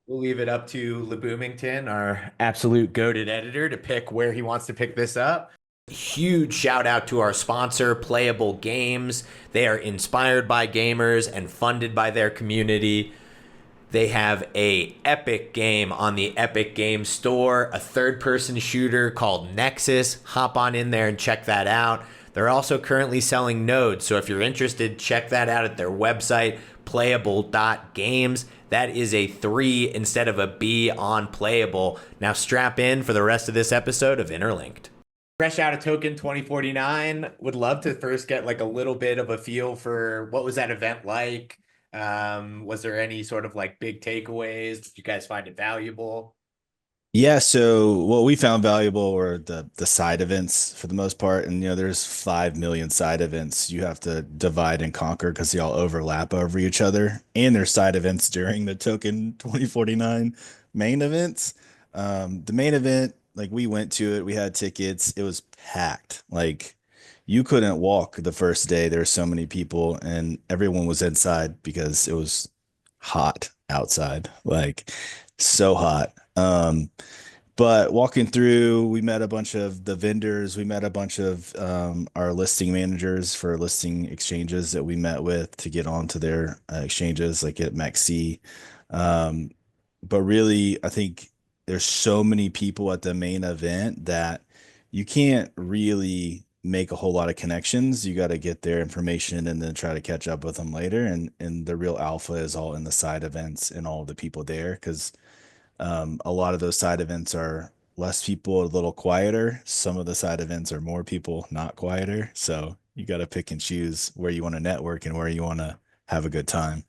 We'll leave it up to LeBoomington, our absolute goated editor, to pick where he wants to pick this up. Huge shout out to our sponsor, Playa3ull Games. They are inspired by gamers and funded by their community. They have a epic game on the Epic Games Store, a third-person shooter called Nexus. Hop on in there and check that out. They're also currently selling nodes, so if you're interested, check that out at their website, playable.games. That is a 3 instead of a B on Playable. Now strap in for the rest of this episode of Interlinked. Fresh out of Token 2049, would love to first get like a little bit of a feel for what was that event like? Was there any sort of like big takeaways? Did you guys find it valuable? Yeah, so what we found valuable were the side events for the most part. And there's 5 million side events you have to divide and conquer because they all overlap over each other. And there's side events during the Token 2049 main events. The main event, like we went to it, we had tickets, it was packed. Like you couldn't walk the first day. There were so many people, and everyone was inside because it was hot outside. Like so hot. But walking through, we met a bunch of the vendors. We met a bunch of our listing managers for listing exchanges that we met with to get onto their exchanges, like at Maxi. Um, but really, I think there's so many people at the main event that you can't really make a whole lot of connections. You got to get their information and then try to catch up with them later. And the real alpha is all in the side events and all the people there because a lot of those side events are less people, a little quieter. Some of the side events are more people, not quieter. So you got to pick and choose where you want to network and where you want to have a good time.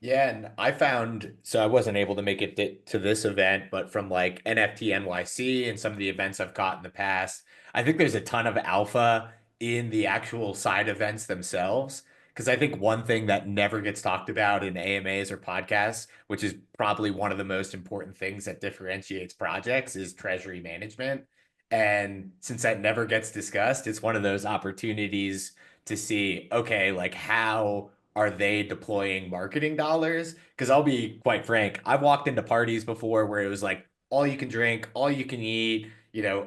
Yeah, and I found so I wasn't able to make it to this event, but from like NFT NYC and some of the events I've caught in the past, I think there's a ton of alpha in the actual side events themselves. Because I think one thing that never gets talked about in AMAs or podcasts, which is probably one of the most important things that differentiates projects, is treasury management. And since that never gets discussed, it's one of those opportunities to see, okay, like how are they deploying marketing dollars? Because I'll be quite frank, I've walked into parties before where it was like all you can drink, all you can eat,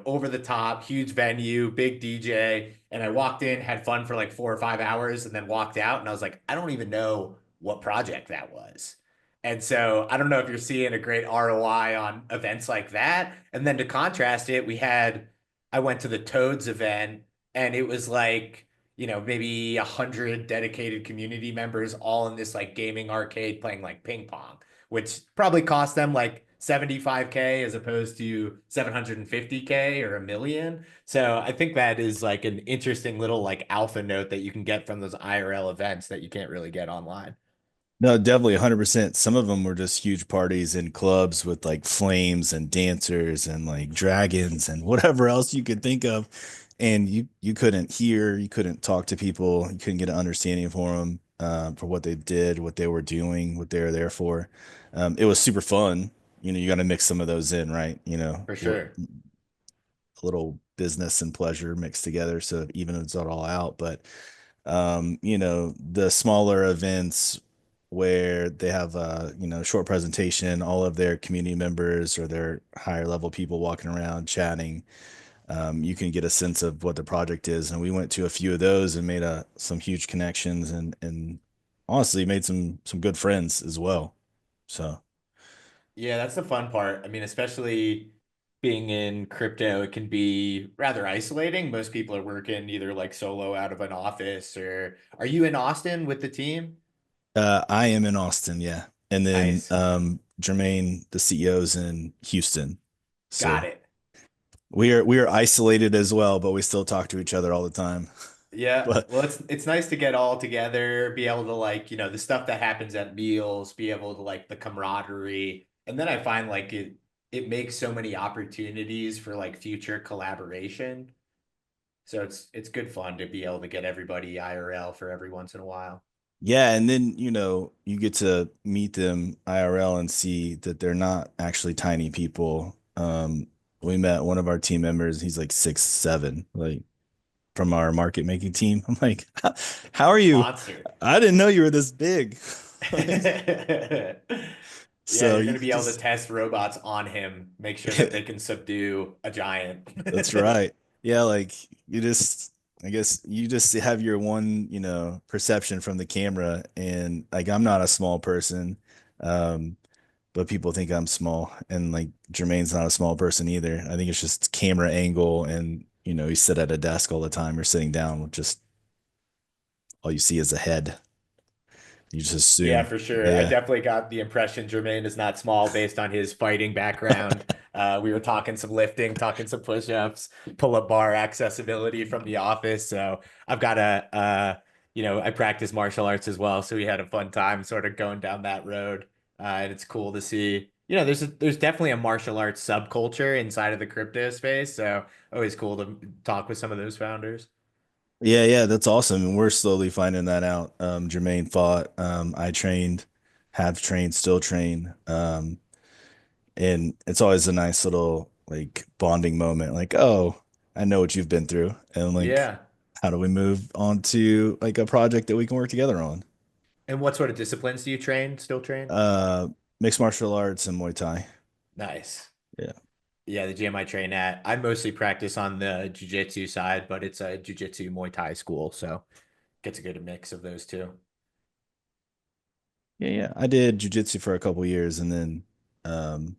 over the top, huge venue, big DJ. And I walked in, had fun for like 4 or 5 hours, and then walked out. And I was like, I don't even know what project that was. And so I don't know if you're seeing a great ROI on events like that. And then to contrast it, I went to the Toads event and it was like, maybe 100 dedicated community members all in this like gaming arcade playing like ping pong, which probably cost them like 75K as opposed to 750K or a million. So I think that is like an interesting little like alpha note that you can get from those IRL events that you can't really get online. No, definitely 100%. Some of them were just huge parties in clubs with like flames and dancers and like dragons and whatever else you could think of. And you couldn't hear, you couldn't talk to people, you couldn't get an understanding for them for what they did, what they were doing, what they were there for. It was super fun. You got to mix some of those in, right? For sure. A little business and pleasure mixed together, so it evens it all out. But the smaller events where they have a short presentation, all of their community members or their higher level people walking around chatting, you can get a sense of what the project is. And we went to a few of those and made some huge connections and honestly made some good friends as well. So Yeah, that's the fun part. I mean, especially being in crypto, it can be rather isolating. Most people are working either like solo out of an office or are you in Austin with the team? I am in Austin, yeah. And then Nice. Jermaine, the CEO's in Houston. Got So it. we are isolated as well, but we still talk to each other all the time. Yeah. But Well, it's nice to get all together, be able to like, the stuff that happens at meals, be able to like the camaraderie. And then I find like it makes so many opportunities for like future collaboration. So it's good fun to be able to get everybody IRL for every once in a while. yeah, and then you get to meet them IRL and see that they're not actually tiny people. We met one of our team members, he's like 6'7", like from our market making team. I'm like, how are you? Monster. I didn't know you were this big. Yeah, So you're you going to can be able to just test robots on him, make sure that they can subdue a giant. that's right. Yeah, like you just I guess you just have your one, perception from the camera and like I'm not a small person. Um, but people think I'm small and like Jermaine's not a small person either. I think it's just camera angle and you sit at a desk all the time or sitting down with just all you see is a head. You just Yeah, assume. for sure. I Yeah. definitely got the impression Jermaine is not small based on his fighting background. We were talking some lifting, talking some push-ups, pull-up bar accessibility from the office. So I've got I practice martial arts as well. So we had a fun time sort of going down that road. And it's cool to see, there's definitely a martial arts subculture inside of the crypto space. So always cool to talk with some of those founders. Yeah, yeah, that's awesome. And we're slowly finding that out. Jermaine fought, I trained, have trained, still train. And it's always a nice little like bonding moment, like, oh, I know what you've been through. And like, Yeah. how do we move on to like a project that we can work together on? And what sort of disciplines do you train, still train? Uh, Mixed martial arts and Muay Thai. Nice. Yeah. Yeah, the gym I train at, I mostly practice on the jujitsu side, but it's a jujitsu Muay Thai school, so gets a good mix of those two. Yeah, yeah. I did jujitsu for a couple years and then um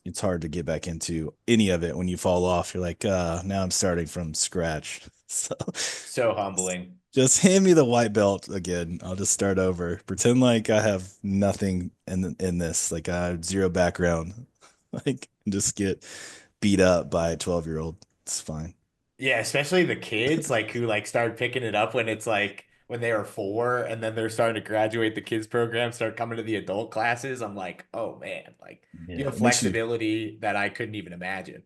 it's hard to get back into any of it when you fall off. You're like, now I'm starting from scratch. So So humbling. just hand me the white belt again. I'll just start over. Pretend like I have nothing in this. Like I have zero background. Like just get beat up by a 12-year-old. It's fine. Yeah, especially the kids like who like started picking it up when it's like when they were 4 and then they're starting to graduate the kids program, start coming to the adult classes. I'm like, oh man, like you Yeah, have it makes you. flexibility that I couldn't even imagine.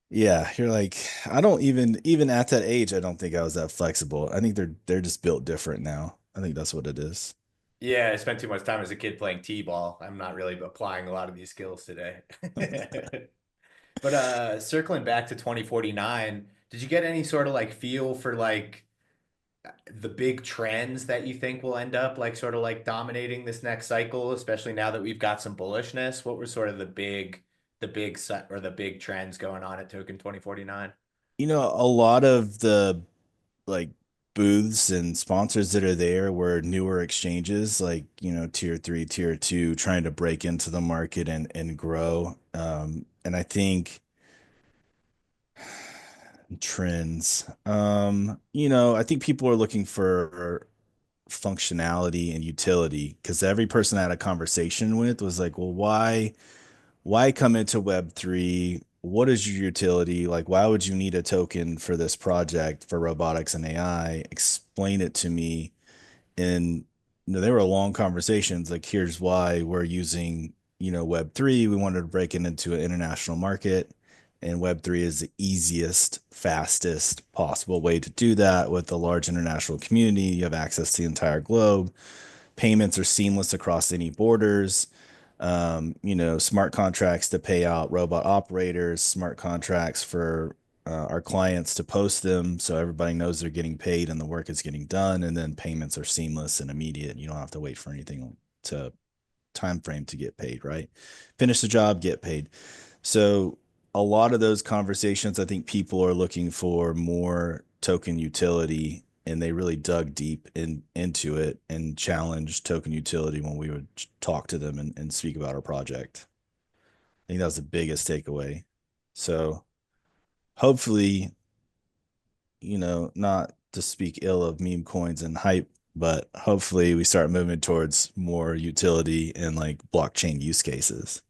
Yeah, you're like, I don't even at that age, I don't think I was that flexible. I think they're just built different now. I think that's what it is. Yeah, I spent too much time as a kid playing t-ball. I'm not really applying a lot of these skills today. But circling back to 2049, did you get any sort of like feel for like the big trends that you think will end up like sort of like dominating this next cycle, especially now that we've got some bullishness? What were sort of the big set or the big trends going on at Token 2049? A lot of the like booths and sponsors that are there were newer exchanges, like, tier three, tier two, trying to break into the market and grow. And I think trends, I think people are looking for functionality and utility because every person I had a conversation with was like, well, why come into Web3? What is your utility? Like, why would you need a token for this project for robotics and AI? Explain it to me. And they were long conversations. Like, here's why we're using, Web3. We wanted to break it into an international market. And Web3 is the easiest, fastest possible way to do that with a large international community. You have access to the entire globe. Payments are seamless across any borders. Smart contracts to pay out robot operators, smart contracts for our clients to post them so everybody knows they're getting paid and the work is getting done. And then payments are seamless and immediate. You don't have to wait for anything to time frame to get paid, right? Finish the job, get paid. So a lot of those conversations, I think people are looking for more token utility, and they really dug deep into it and challenged token utility when we would talk to them and speak about our project. I think that was the biggest takeaway. So hopefully, not to speak ill of meme coins and hype, but hopefully we start moving towards more utility and like blockchain use cases.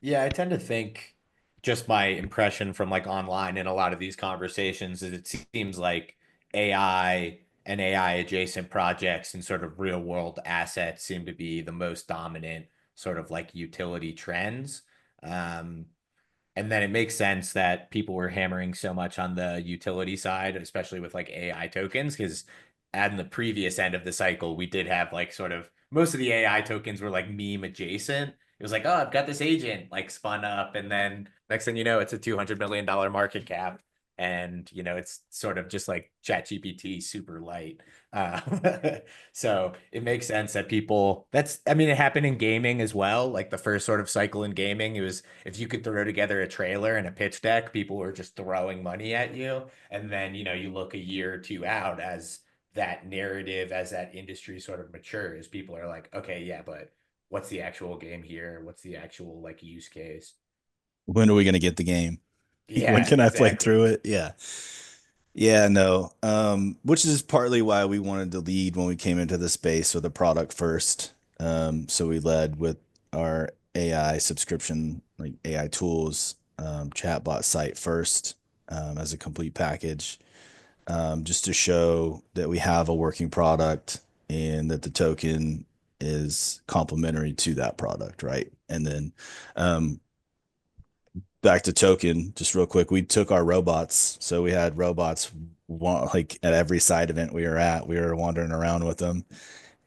Yeah, I tend to think just my impression from like online in a lot of these conversations is it seems like AI and AI adjacent projects and sort of real world assets seem to be the most dominant sort of like utility trends. Um, and then it makes sense that people were hammering so much on the utility side, especially with like AI tokens, because at the previous end of the cycle, we did have like sort of most of the AI tokens were like meme adjacent. It was like, oh, I've got this agent like spun up, and then next thing you know, it's a $200 million market cap, and it's sort of just like ChatGPT super light. So it makes sense that people I mean, it happened in gaming as well. Like the first sort of cycle in gaming, it was if you could throw together a trailer and a pitch deck, people were just throwing money at you. And then, you look a year or two out as that narrative, as that industry sort of matures, people are like, okay, yeah, but what's the actual game here? What's the actual like use case? When are we going to get the game? When Yeah, can I play exactly. through it? Yeah. Yeah, no. Which is partly why we wanted to lead when we came into the space with a product first. So we led with our AI subscription, like AI tools, chatbot site first, as a complete package, just to show that we have a working product and that the token is complementary to that product, right? And then back to token, just real quick, we took our robots. So we had robots like at every side event we were at, we were wandering around with them,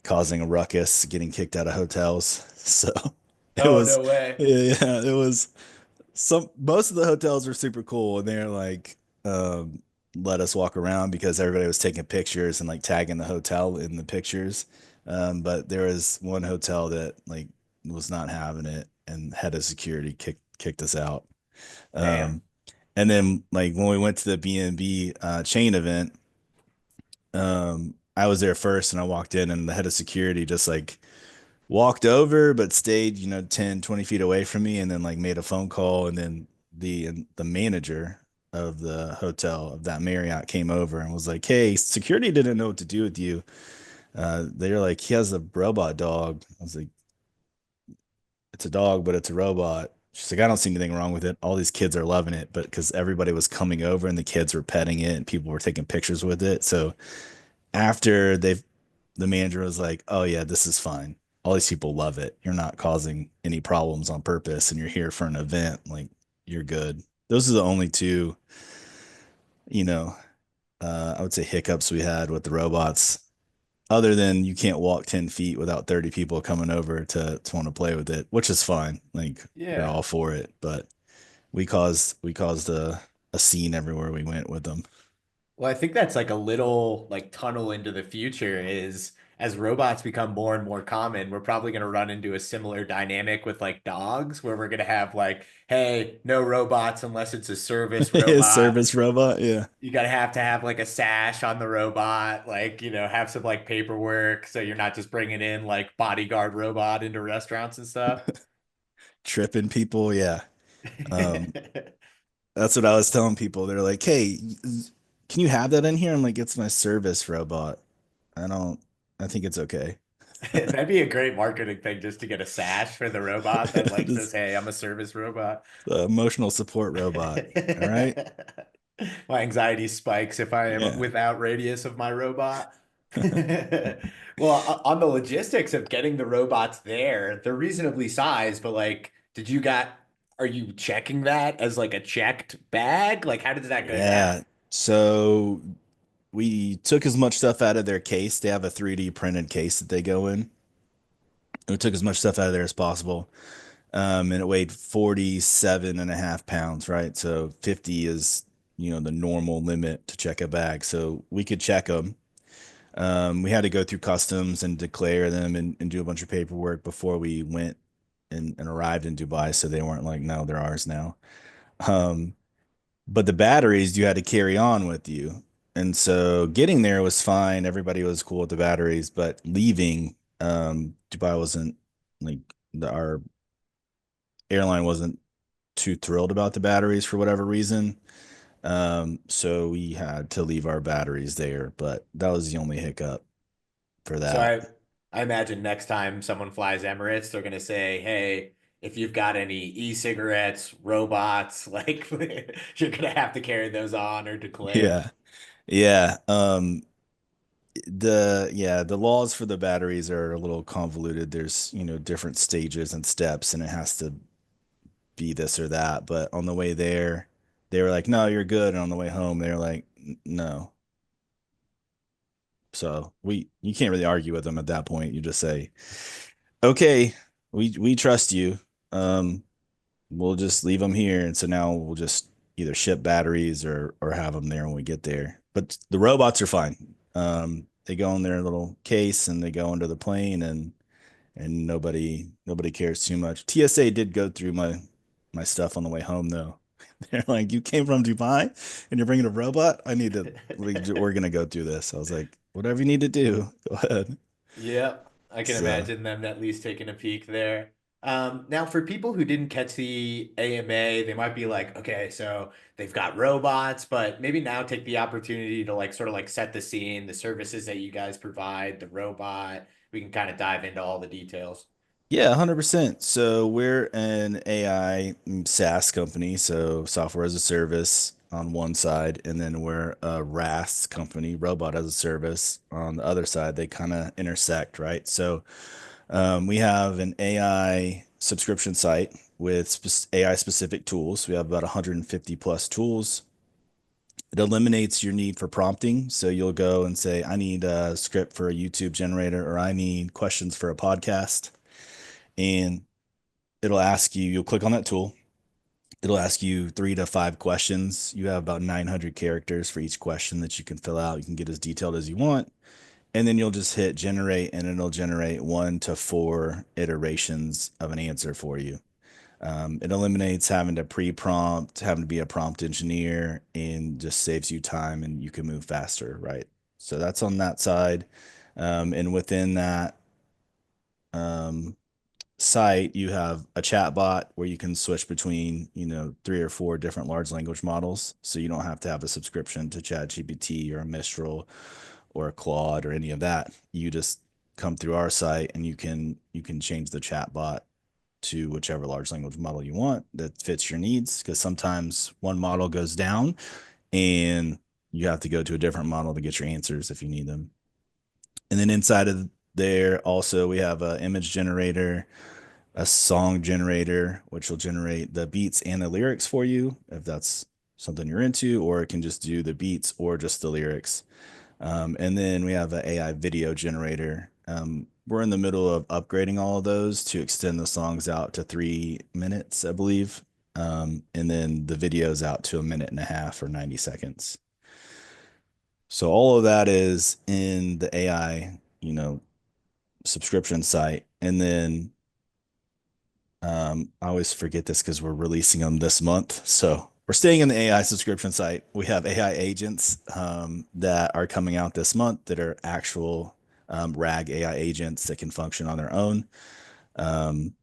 causing a ruckus, getting kicked out of hotels. So it Oh, was, no way. yeah, it was most of the hotels were super cool and they're like, let us walk around because everybody was taking pictures and like tagging the hotel in the pictures. But there was one hotel that like was not having it and head of security kicked us out. Damn. Um, and then like when we went to the B&B chain event, I was there first and I walked in and the head of security just like walked over but stayed, 10, 20 feet away from me and then like made a phone call and then the manager of the hotel of that Marriott came over and was like, "Hey, security didn't know what to do with you." They're like, "He has a robot dog." I was like, "It's a dog, but it's a robot." She's like, "I don't see anything wrong with it. All these kids are loving it, but because everybody was coming over and the kids were petting it and people were taking pictures with it. So after the manager was like, "Oh yeah, this is fine. All these people love it. You're not causing any problems on purpose and you're here for an event. Like you're good." Those are the only two, you know, I would say hiccups we had with the robots. Other than you can't walk 10 feet without 30 people coming over to want to play with it, which is fine. Like we're Yeah. all for it, but we caused a scene everywhere we went with them. Well, I think that's like a little like tunnel into the future is as robots become more and more common, we're probably going to run into a similar dynamic with like dogs where we're going to have like, hey, no robots unless it's a service robot. Service robot, yeah. You got to have like a sash on the robot, like, have some like paperwork so you're not just bringing in like bodyguard robot into restaurants and stuff. Tripping people, yeah. Um, that's what I was telling people. They're like, "Hey, can you have that in here?" I'm like, "It's my service robot. I don't, I think it's okay." That'd be a great marketing thing just to get a sash for the robot that like says, Just "Hey, I'm a service robot." the emotional support robot. All right. My anxiety spikes if I am Yeah. without radius of my robot. Well, on the logistics of getting the robots there, they're reasonably sized, but like, are you checking that as like a checked bag? Like, how does that go down? Yeah. So we took as much stuff out of their case. They have a 3D printed case that they go in. We took as much stuff out of there as possible. And it weighed 47 and a half pounds, right? So 50 is, the normal limit to check a bag. So we could check them. We had to go through customs and declare them and do a bunch of paperwork before we went and arrived in Dubai. So they weren't like, no, they're ours now. Um, but the batteries you had to carry on with you. And so getting there was fine. Everybody was cool with the batteries, but leaving, Dubai wasn't like our airline wasn't too thrilled about the batteries for whatever reason. So we had to leave our batteries there, but that was the only hiccup for So that. I imagine next time someone flies Emirates, they're gonna say, "Hey, if you've got any e-cigarettes, robots, like you're gonna have to carry those on or declare." Yeah. Yeah. The laws for the batteries are a little convoluted. There's, different stages and steps and it has to be this or that. But on the way there, they were like, "No, you're good." And on the way home, they were like, "No." So you can't really argue with them at that point. You just say, "Okay, we trust you. Um, we'll just leave them here." And so now we'll just either ship batteries or have them there when we get there. But the robots are fine. they go in their little case and they go into the plane, and nobody cares too much. TSA did go through my stuff on the way home though. They're like, "You came from Dubai and you're bringing a robot? I need to we're gonna go through this." I was like, "Whatever you need to do, go ahead." Yep, I can So imagine them at least taking a peek there. Now, for people who didn't catch the AMA, they might be like, okay, so they've got robots, but maybe now take the opportunity to like sort of like set the scene, the services that you guys provide, the robot. We can kind of dive into all the details. yeah, 100%. So we're an AI SaaS company, so software as a service on one side, and then we're a RaaS company, robot as a service on the other side. They kind of intersect, right? So we have an AI subscription site with AI specific tools. We have about 150 plus tools. It eliminates your need for prompting. So you'll go and say, I need a script for a YouTube generator, or I need questions for a podcast. And it'll ask you, you'll click on that tool. It'll ask you 3 to 5 questions. You have about 900 characters for each question that you can fill out. You can get as detailed as you want. And then you'll just hit generate, and it'll generate 1 to 4 iterations of an answer for you. It eliminates having to pre-prompt, having to be a prompt engineer, and just saves you time and you can move faster, right? So that's on that side. And within that um, site, you have a chat bot where you can switch between, 3 or 4 different large language models. So you don't have to have a subscription to ChatGPT or a Mistral or a Claude or any of that. You just come through our site and you can change the chat bot to whichever large language model you want that fits your needs. Because sometimes one model goes down and you have to go to a different model to get your answers if you need them. And then inside of there, also, we have an image generator, a song generator, which will generate the beats and the lyrics for you if that's something you're into, or it can just do the beats or just the lyrics. And then we have an AI video generator. We're in the middle of upgrading all of those to extend the songs out to 3 minutes, I believe. And then the videos out to a minute and a half or 90 seconds. So all of that is in the AI, subscription site. And then I always forget this because we're releasing them this month. So we're staying in the AI subscription site. We have AI agents that are coming out this month that are actual RAG AI agents that can function on their own. Um,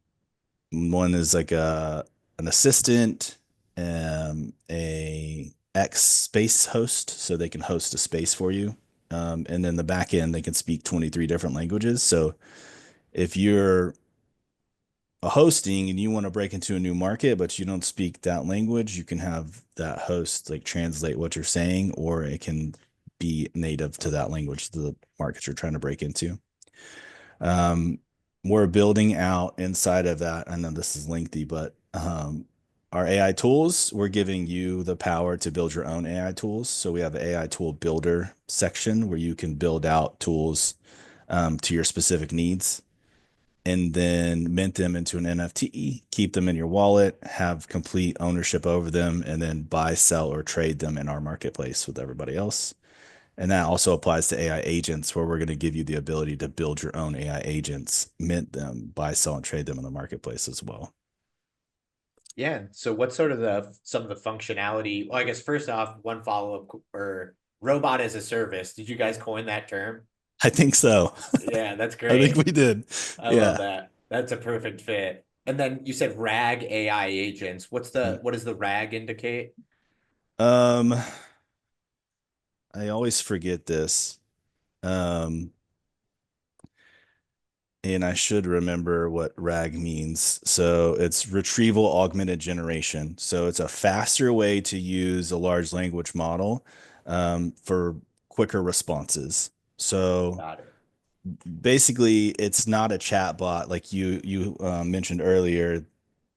One is like an assistant, a X space host, so they can host a space for you. And then the back end, they can speak 23 different languages. So if you're a hosting and you want to break into a new market, but you don't speak that language, you can have that host like translate what you're saying, or it can be native to that language, to the market you're trying to break into. Um, we're building out inside of that. I know this is lengthy, but our AI tools, we're giving you the power to build your own AI tools. So we have an AI tool builder section where you can build out tools to your specific needs and then mint them into an NFT, keep them in your wallet, have complete ownership over them, and then buy, sell, or trade them in our marketplace with everybody else. And that also applies to AI agents, where we're going to give you the ability to build your own AI agents, mint them, buy, sell, and trade them in the marketplace as well. Yeah. So what's sort of the some of the functionality? Well, I guess first off, one follow-up or robot as a service. Did you guys coin that term? I think so. Yeah, that's I think we great. did. I love Yeah. that. That's a perfect fit. And then you said RAG AI agents. What does the RAG indicate? Um, I always forget this. Um, and I should remember what RAG means. So it's retrieval augmented generation. So it's a faster way to use a large language model for quicker responses. So Got it. basically, it's not a chat bot like you mentioned earlier.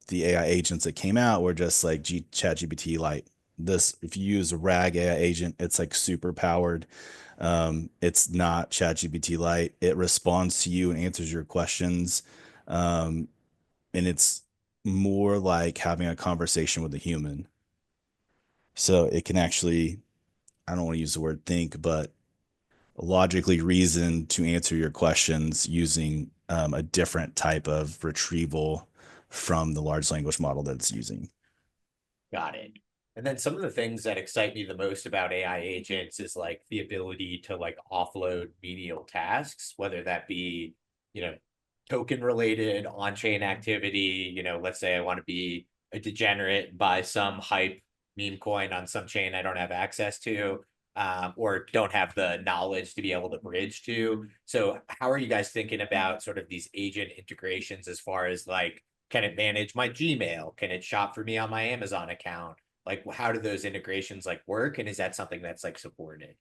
The AI agents that came out were just like ChatGPT Lite. This, if you use a RAG AI agent, it's like super powered. It's not ChatGPT Lite. It responds to you and answers your questions. Um, and it's more like having a conversation with a human. So it can actually, I don't want to use the word think, but logically reason to answer your questions using a different type of retrieval from the large language model that it's using. Got it. And then some of the things that excite me the most about AI agents is like the ability to like offload menial tasks, whether that be, you know, token related on-chain activity. Let's say I want to be a degenerate and buy some hype meme coin on some chain I don't have access to, or don't have the knowledge to be able to bridge to. So how are you guys thinking about sort of these agent integrations as far as like, can it manage my Gmail? Can it shop for me on my Amazon account? Like, how do those integrations like work? And is that something that's like supported?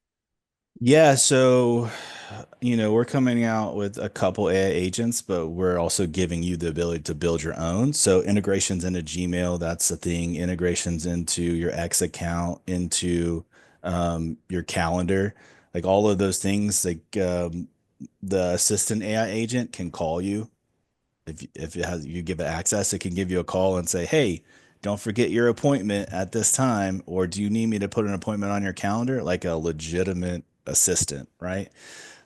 Yeah, so we're coming out with a couple AI agents, but we're also giving you the ability to build your own. So integrations into Gmail, that's the thing. Integrations into your X account, into your calendar, like all of those things. Like the assistant AI agent can call you if it has you give it access, it can give you a call and say, "Hey, don't forget your appointment at this time," or "Do you need me to put an appointment on your calendar?" Like a legitimate assistant, right?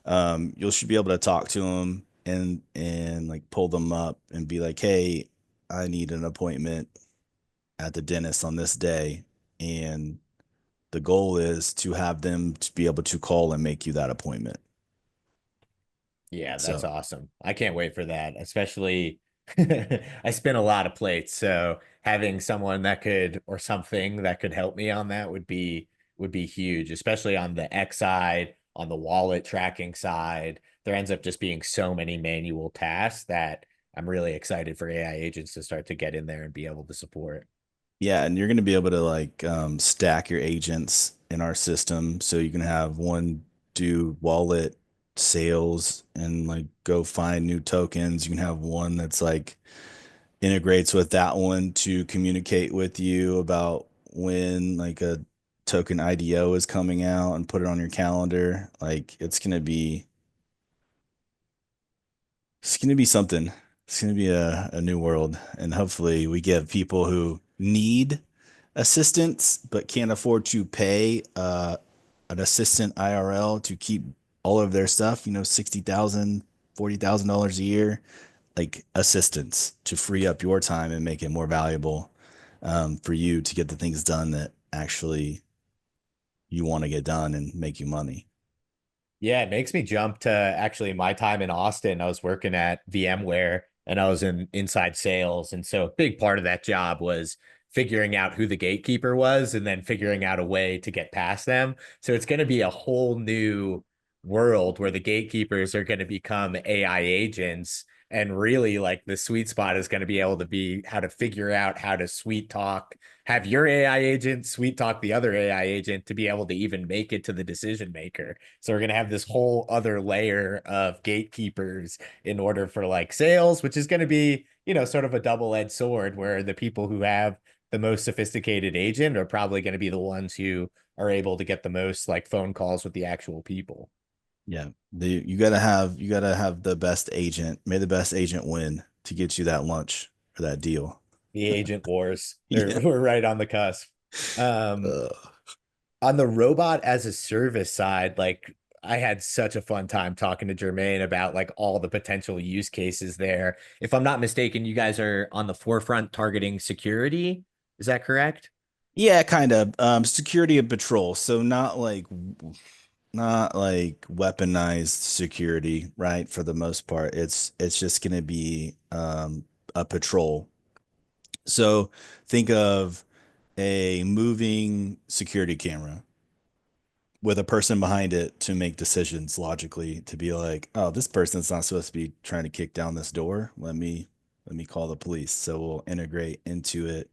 You should be able to talk to them and like pull them up and be like, "Hey, I need an appointment at the dentist on this day," and the goal is to have them to be able to call and make you that appointment. Yeah, that's So awesome. I can't wait for that, especially I spin a lot of plates, so having someone that could or something that could help me on that would be huge, especially on the X side, on the wallet tracking side. There ends up just being so many manual tasks that I'm really excited for AI agents to start to get in there and be able to support. yeah, and you're going to be able to like stack your agents in our system so you can have one do wallet sales and like go find new tokens. You can have one that's like integrates with that one to communicate with you about when like a token IDO is coming out and put it on your calendar. Like it's gonna be something. It's gonna be a new world. And hopefully we give people who need assistance but can't afford to pay an assistant IRL to keep all of their stuff, 60,000, $40,000 a year, like assistance to free up your time and make it more valuable for you to get the things done that actually you want to get done and make you money. Yeah, it makes me jump to actually my time in Austin. I was working at VMware and I was in inside sales. And so a big part of that job was figuring out who the gatekeeper was and then figuring out a way to get past them. So it's going to be a whole new world where the gatekeepers are going to become AI agents. And really, like the sweet spot is going to be able to be how to figure out how to sweet talk, have your AI agent sweet talk the other AI agent to be able to even make it to the decision maker. So we're gonna have this whole other layer of gatekeepers in order for like sales, which is gonna be, sort of a double-edged sword where the people who have the most sophisticated agent are probably going to be the ones who are able to get the most like phone calls with the actual people. Yeah. You gotta have the best agent. May the best agent win to get you that lunch or that deal. The agent wars. Yeah. We're right on the cusp. Um, Uh, on the robot as a service side, like I had such a fun time talking to Jermaine about like all the potential use cases there. If I'm not mistaken, you guys are on the forefront targeting security. Is that correct? yeah, kind of. Security and patrol. So not like weaponized security, right? For the most part, it's just gonna be a patrol. So think of a moving security camera with a person behind it to make decisions logically to be like, oh, this person's not supposed to be trying to kick down this door. Let me call the police. So we'll integrate into it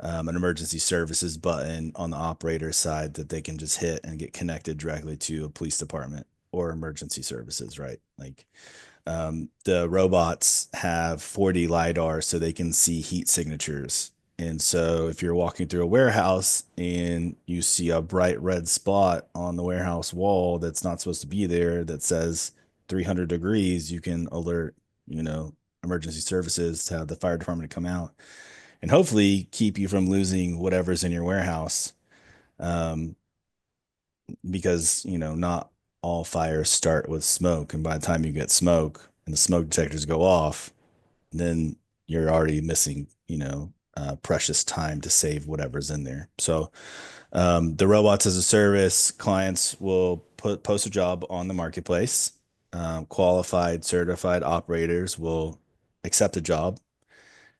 an emergency services button on the operator side that they can just hit and get connected directly to a police department or emergency services, right? Like the robots have 4D LiDAR so they can see heat signatures. And so if you're walking through a warehouse and you see a bright red spot on the warehouse wall that's not supposed to be there that says 300 degrees, you can alert, emergency services to have the fire department come out and hopefully keep you from losing whatever's in your warehouse. Um, because not all fires start with smoke, and by the time you get smoke and the smoke detectors go off, then you're already missing, precious time to save whatever's in there. So the robots as a service, clients will post a job on the marketplace. Qualified, certified operators will accept a job,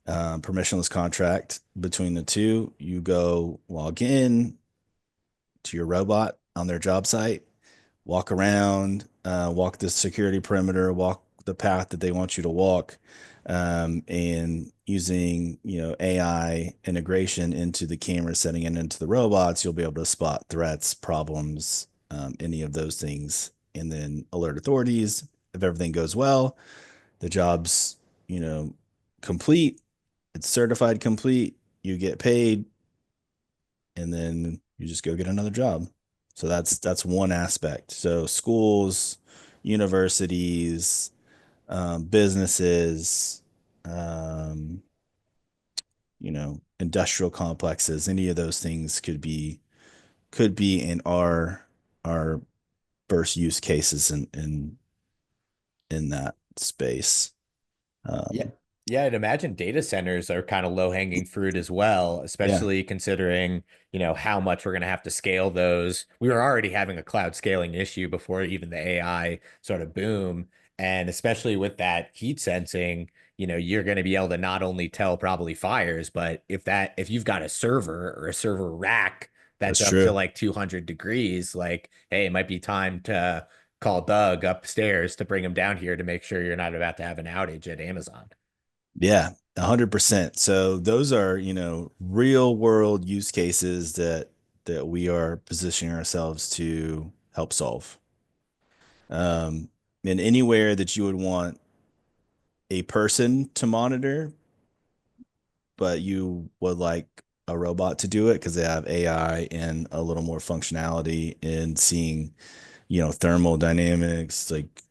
permissionless contract between the two. You go log in to your robot on their job site, walk around, walk the security perimeter, walk the path that they want you to walk, and using AI integration into the camera setting and into the robots, you'll be able to spot threats, problems, any of those things, and then alert authorities. If everything goes well, the job's you know complete. It's certified complete. You get paid, and then you just go get another job. So that's one aspect. So schools, universities, businesses, um, industrial complexes, any of those things could be in our first use cases in that space. Yeah. Um, Yeah, I'd imagine data centers are kind of low-hanging fruit as well, yeah, especially considering, how much we're going to have to scale those. We were already having a cloud scaling issue before even the AI sort of boom. And especially with that heat sensing, you're going to be able to not only tell probably fires, but if you've got a server or a server rack that's that's up to true. like 200 degrees, like, hey, it might be time to call Doug upstairs to bring him down here to make sure you're not about to have an outage at Amazon. Yeah, 100%. So those are, real world use cases that we are positioning ourselves to help solve. Um, and anywhere that you would want a person to monitor, but you would like a robot to do it because they have AI and a little more functionality in seeing, thermal dynamics, like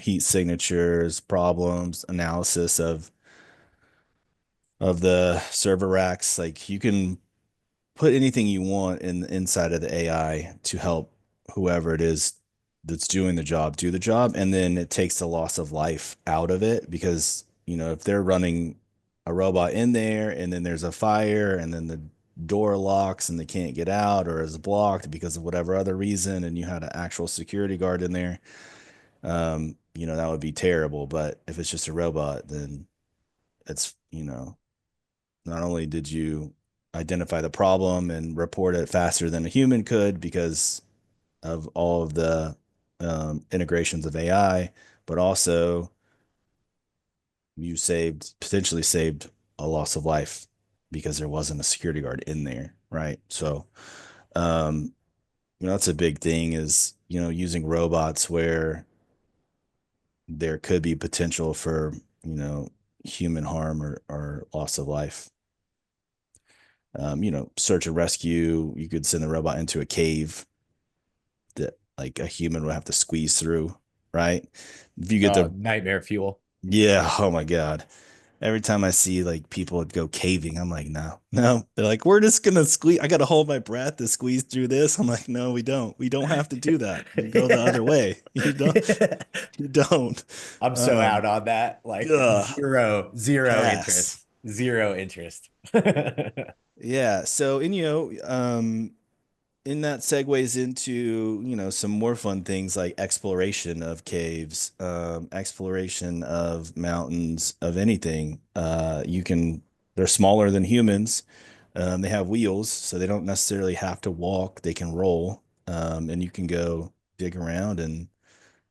heat signatures, problems, analysis of the server racks. Like you can put anything you want in inside of the AI to help whoever it is that's doing the job do the job. And then it takes the loss of life out of it because, if they're running a robot in there and then there's a fire and then the door locks and they can't get out or is blocked because of whatever other reason and you had an actual security guard in there, that would be terrible. But if it's just a robot, then it's, not only did you identify the problem and report it faster than a human could because of all of the integrations of AI, but also you potentially saved a loss of life because there wasn't a security guard in there, right? So, um, that's a big thing is, using robots where there could be potential for, human harm or loss of life. Search and rescue. You could send the robot into a cave that like a human would have to squeeze through, right? If you get Oh, the, nightmare fuel. yeah, oh my God. Every time I see like people go caving, I'm like, no, no. They're like, we're just gonna squeeze. I gotta hold my breath to squeeze through this. I'm like, no, we don't. We don't have to do that. You go the other way. You don't. You don't. I'm so Um, out on that. Like ugh, zero pass. interest. Zero interest. Yeah. So, and and that segues into, some more fun things like exploration of caves, exploration of mountains, of anything. They're smaller than humans. They have wheels, so they don't necessarily have to walk. They can roll. And you can go dig around and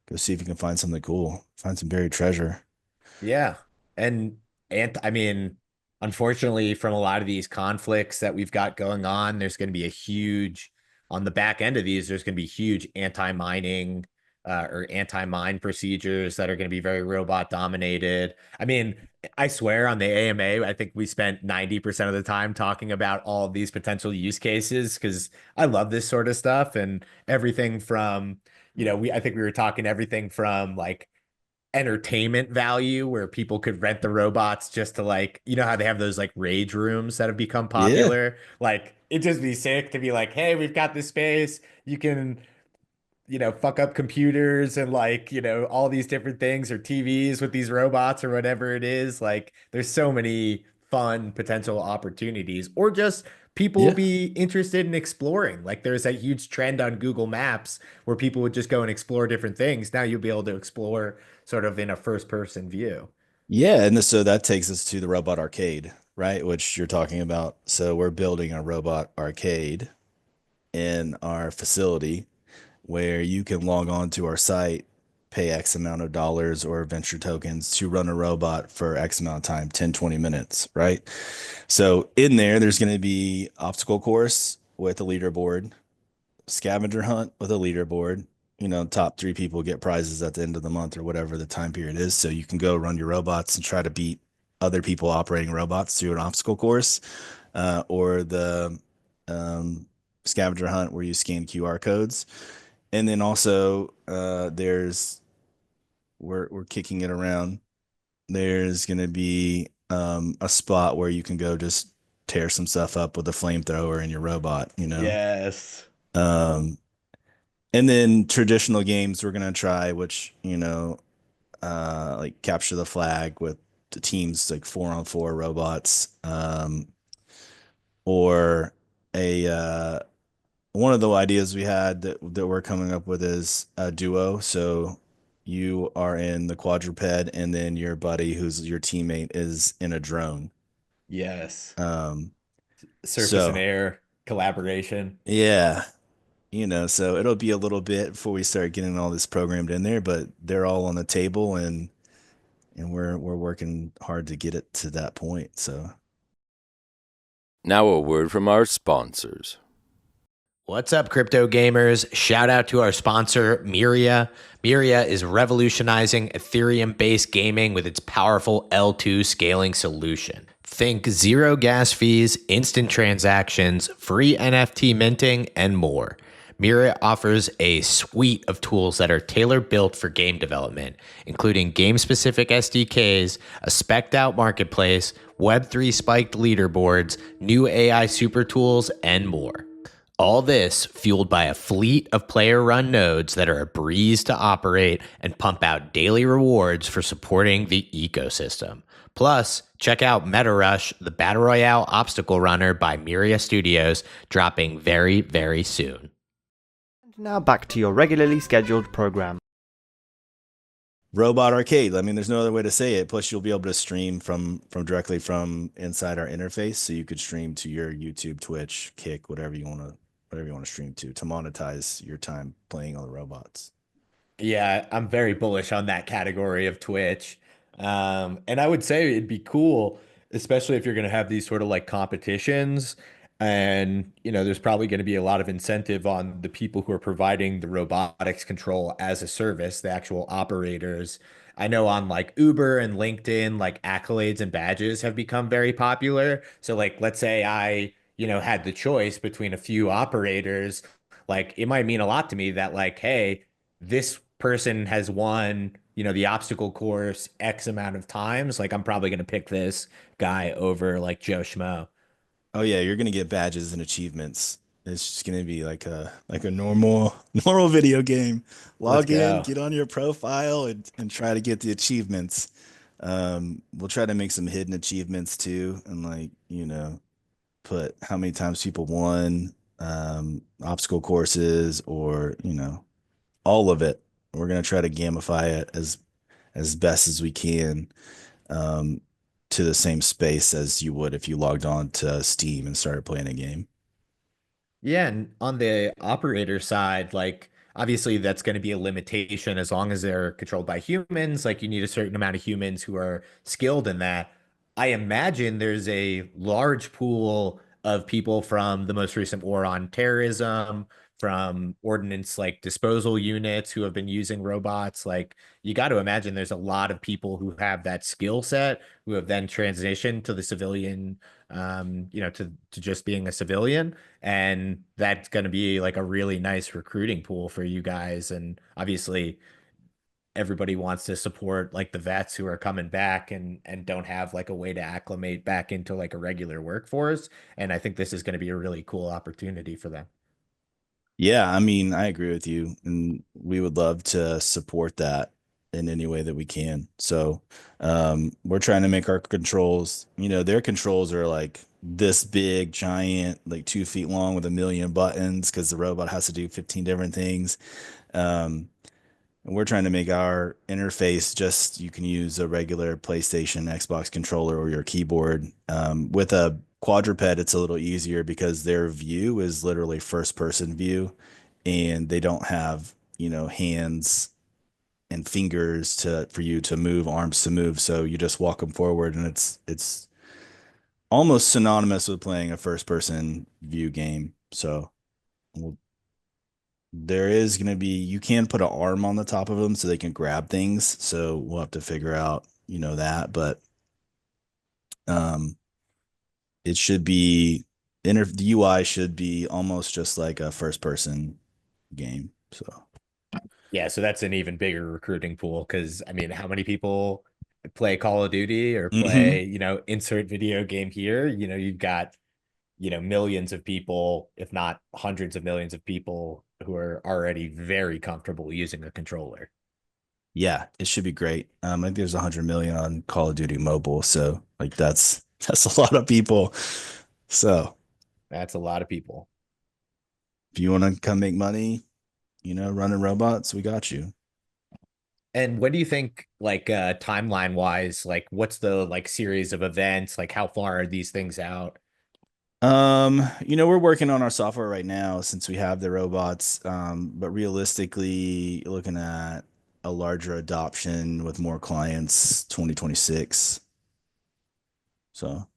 go see if you can find something cool, find some buried treasure. Yeah. And I mean, unfortunately, from a lot of these conflicts that we've got going on, there's going to be a huge, on the back end of these, there's going to be huge anti-mining or anti-mine procedures that are going to be very robot dominated. I mean, I swear on the AMA, I think we spent 90% of the time talking about all of these potential use cases because I love this sort of stuff and everything from, I think we were talking everything from like entertainment value where people could rent the robots just to like, how they have those like rage rooms that have become Yeah. popular. Like it'd just be sick to be like, hey, we've got this space. You can fuck up computers and like, all these different things or TVs with these robots or whatever it is. Like there's so many fun potential opportunities or just people will Yeah. be interested in exploring. Like there's that huge trend on Google Maps where people would just go and explore different things. Now you'll be able to explore sort of in a first person view. Yeah, and so that takes us to the robot arcade, right? Which you're talking about. So we're building a robot arcade in our facility where you can log on to our site, pay X amount of dollars or venture tokens to run a robot for X amount of time, 10, 20 minutes, right? So in there, there's going to be obstacle course with a leaderboard, scavenger hunt with a leaderboard. Top three people get prizes at the end of the month or whatever the time period is. So you can go run your robots and try to beat other people operating robots through an obstacle course, or the um, scavenger hunt where you scan QR codes. And then also, we're kicking it around. There's gonna be a spot where you can go just tear some stuff up with a flamethrower in your robot. Yes. Um, and then traditional games we're gonna try, which like capture the flag with the teams like 4-on-4 robots, or a one of the ideas we had that we're coming up with is a duo. So you are in the quadruped, and then your buddy, who's your teammate, is in a drone. Yes. Um, Surface and so air collaboration. yeah, so it'll be a little bit before we start getting all this programmed in there, but they're all on the table, and we're working hard to get it to that point. So Now a word from our sponsors. What's up, crypto gamers? Shout out to our sponsor, Myria. Myria is revolutionizing Ethereum based gaming with its powerful L2 scaling solution. Think zero gas fees, instant transactions, free NFT minting, and more. Myria offers a suite of tools that are tailor built for game development, including game specific SDKs, a specced out marketplace, Web3 spiked leaderboards, new AI super tools, and more. All this fueled by a fleet of player run nodes that are a breeze to operate and pump out daily rewards for supporting the ecosystem. Plus, check out Meta Rush, the Battle Royale obstacle runner by Myria Studios, dropping very, very soon. And now back to your regularly scheduled program. robot arcade. I mean, there's no other way to say it. Plus, you'll be able to stream from directly from inside our interface, so you could stream to your YouTube, Twitch, Kick, whatever you want to stream to monetize your time playing all the robots. Yeah, I'm very bullish on that category of Twitch. And I would say it'd be cool, especially if you're going to have these sort of like competitions. And, there's probably going to be a lot of incentive on the people who are providing the robotics control as a service, the actual operators. I know on like Uber and LinkedIn, like accolades and badges have become very popular. So like, let's say I, had the choice between a few operators, like it might mean a lot to me that like, hey, this person has won, the obstacle course X amount of times. Like I'm probably going to pick this guy over like Joe Schmo. Oh yeah, you're gonna get badges and achievements. It's just gonna be like a normal video game. Let's Log in, go. get on your profile, and try to get the achievements. We'll try to make some hidden achievements too, and like put how many times people won, obstacle courses, or all of it. We're gonna try to gamify it as best as we can, um, to the same space as you would if you logged on to Steam and started playing a game. Yeah, and on the operator side, like obviously that's going to be a limitation as long as they're controlled by humans. Like you need a certain amount of humans who are skilled in that. I imagine there's a large pool of people from the most recent war on terrorism, from ordnance like disposal units who have been using robots. Like you got to imagine there's a lot of people who have that skill set who have then transitioned to the civilian, to just being a civilian. And that's going to be like a really nice recruiting pool for you guys. And obviously, everybody wants to support like the vets who are coming back and don't have like a way to acclimate back into like a regular workforce. And I think this is going to be a really cool opportunity for them. Yeah, I mean, I agree with you, and we would love to support that in any way that we can. So, we're trying to make our controls, their controls are like this big, giant, like 2 feet long with a million buttons because the robot has to do 15 different things. Um, and we're trying to make our interface just you can use a regular PlayStation, Xbox controller, or your keyboard. With a quadruped, it's a little easier because their view is literally first person view, and they don't have, hands and fingers to for you to move, arms to move. So you just walk them forward, and it's almost synonymous with playing a first person view game. So we'll there is going to be, you can put an arm on the top of them so they can grab things. So we'll have to figure out, that. But um, it should be, the UI should be almost just like a first person game. So, Yeah, so that's an even bigger recruiting pool because I mean, how many people play Call of Duty or hmm play, insert video game here? You've got, millions of people, if not hundreds of millions of people who are already very comfortable using a controller. Yeah, it should be great. I think there's 100 million on Call of Duty Mobile. So like that's a lot of people. So That's a lot of people. if you want to come make money, running robots, we got you. And what do you think, like timeline wise, like what's the like series of events? Like how far are these things out? We're working on our software right now since we have the robots. But realistically, looking at a larger adoption with more clients 2026. So,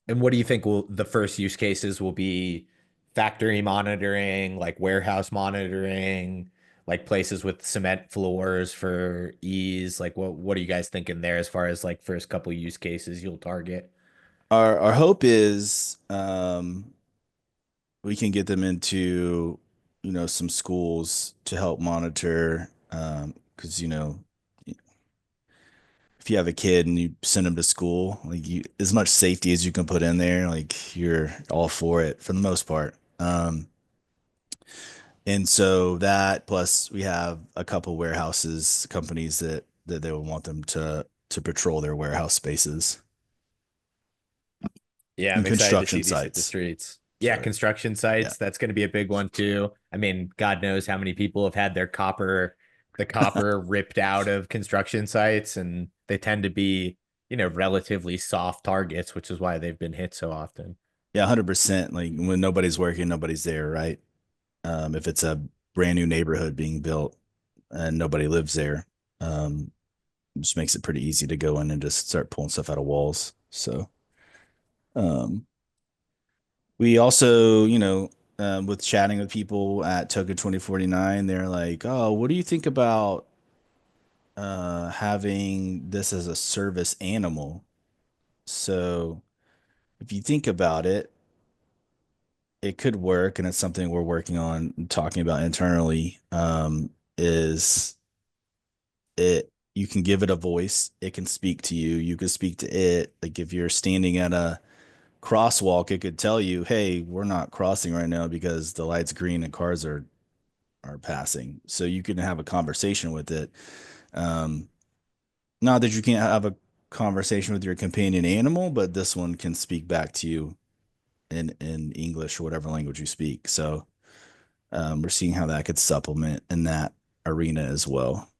And what do you think will the first use cases will be factory monitoring, like warehouse monitoring, like places with cement floors for ease? Like what are you guys thinking there as far as like first couple use cases you'll target? our hope is we can get them into, some schools to help monitor because if you have a kid and you send them to school, like as much safety as you can put in there, like you're all for it for the most part. And so that plus we have a couple warehouses companies that they would want them to patrol their warehouse spaces Yeah, I'm and excited to see construction these hit the sites. streets. Yeah, Sorry. construction Yeah. sites, that's going to be a big one too. I mean, God knows how many people have had the copper ripped out of construction sites, and they tend to be, relatively soft targets, which is why they've been hit so often. Yeah, 100%. Like when nobody's working, nobody's there, right? If it's a brand new neighborhood being built and nobody lives there, it just makes it pretty easy to go in and just start pulling stuff out of walls. So, um, we also, with chatting with people at Token 2049, they're like, "Oh, what do you think about having this as a service animal?" So, if you think about it, it could work, and it's something we're working on and talking about internally. Is it you can give it a voice, it can speak to you, you can speak to it. Like if you're standing at a crosswalk, it could tell you, "Hey, we're not crossing right now because the light's green and cars are passing." So you can have a conversation with it. Um, Not that you can't have a conversation with your companion animal, but this one can speak back to you in English or whatever language you speak. So we're seeing how that could supplement in that arena as well.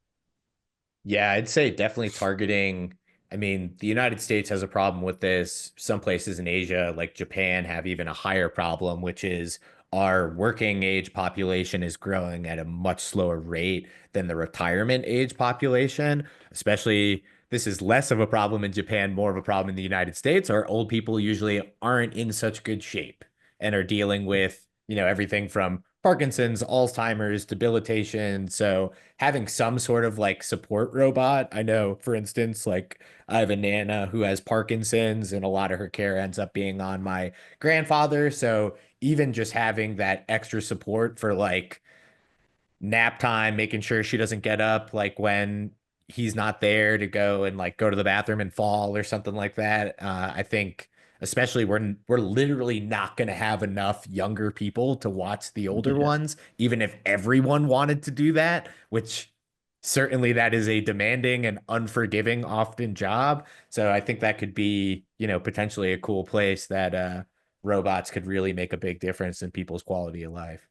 Yeah, I'd say definitely targeting. I mean, the United States has a problem with this. Some places in Asia, like Japan, have even a higher problem, which is our working age population is growing at a much slower rate than the retirement age population. Especially, this is less of a problem in Japan, more of a problem in the United States. Our old people usually aren't in such good shape and are dealing with, everything from Parkinson's, Alzheimer's, debilitation. So, having some sort of like support robot. I know, for instance, like I have a Nana who has Parkinson's, and a lot of her care ends up being on my grandfather. So even just having that extra support for like nap time, making sure she doesn't get up like when he's not there to go and like go to the bathroom and fall or something like that. I think especially we're literally not going to have enough younger people to watch the older Yeah. ones, even if everyone wanted to do that, which certainly that is a demanding and unforgiving often job. So I think that could be, potentially a cool place that robots could really make a big difference in people's quality of life.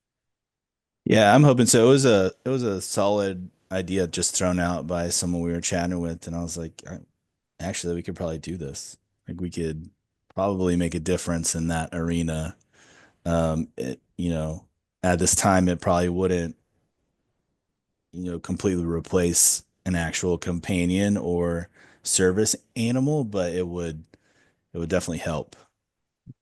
Yeah, I'm hoping so. It was a solid idea just thrown out by someone we were chatting with, and I was like, actually, we could probably do this. Like, we could probably make a difference in that arena. At this time, it probably wouldn't, completely replace an actual companion or service animal, but it would definitely help.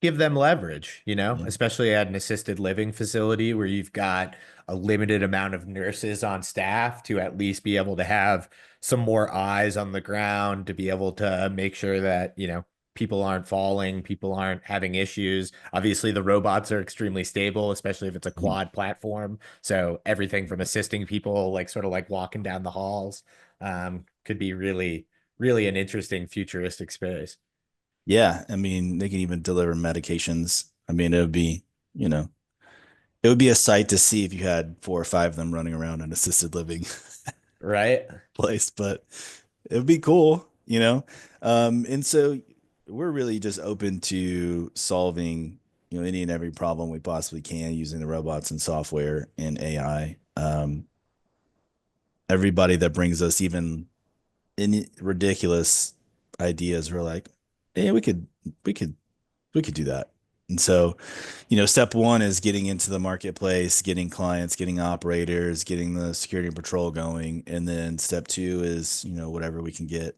Give them leverage, Yeah. especially at an assisted living facility where you've got a limited amount of nurses on staff to at least be able to have some more eyes on the ground to be able to make sure that, people aren't falling, people aren't having issues. Obviously, the robots are extremely stable, especially if it's a Mhm. quad platform. So everything from assisting people, like sort of like walking down the halls, could be really, really an interesting futuristic space. Yeah, I mean, they can even deliver medications. I mean, you know, it would be a sight to see if you had four or five of them running around an assisted living Right? place, but it would be cool. And so we're really just open to solving, any and every problem we possibly can using the robots and software and AI. Everybody that brings us even any ridiculous ideas, we're like, yeah, we could, we could do that. And so, step one is getting into the marketplace, getting clients, getting operators, getting the security and patrol going. And then step two is, whatever we can get,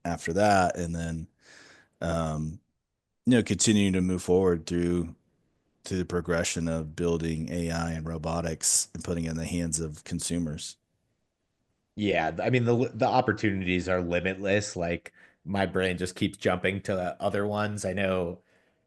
after that. And then, um, continuing to move forward through the progression of building AI and robotics and putting it in the hands of consumers. Yeah, I mean the opportunities are limitless. Like my brain just keeps jumping to other ones. I know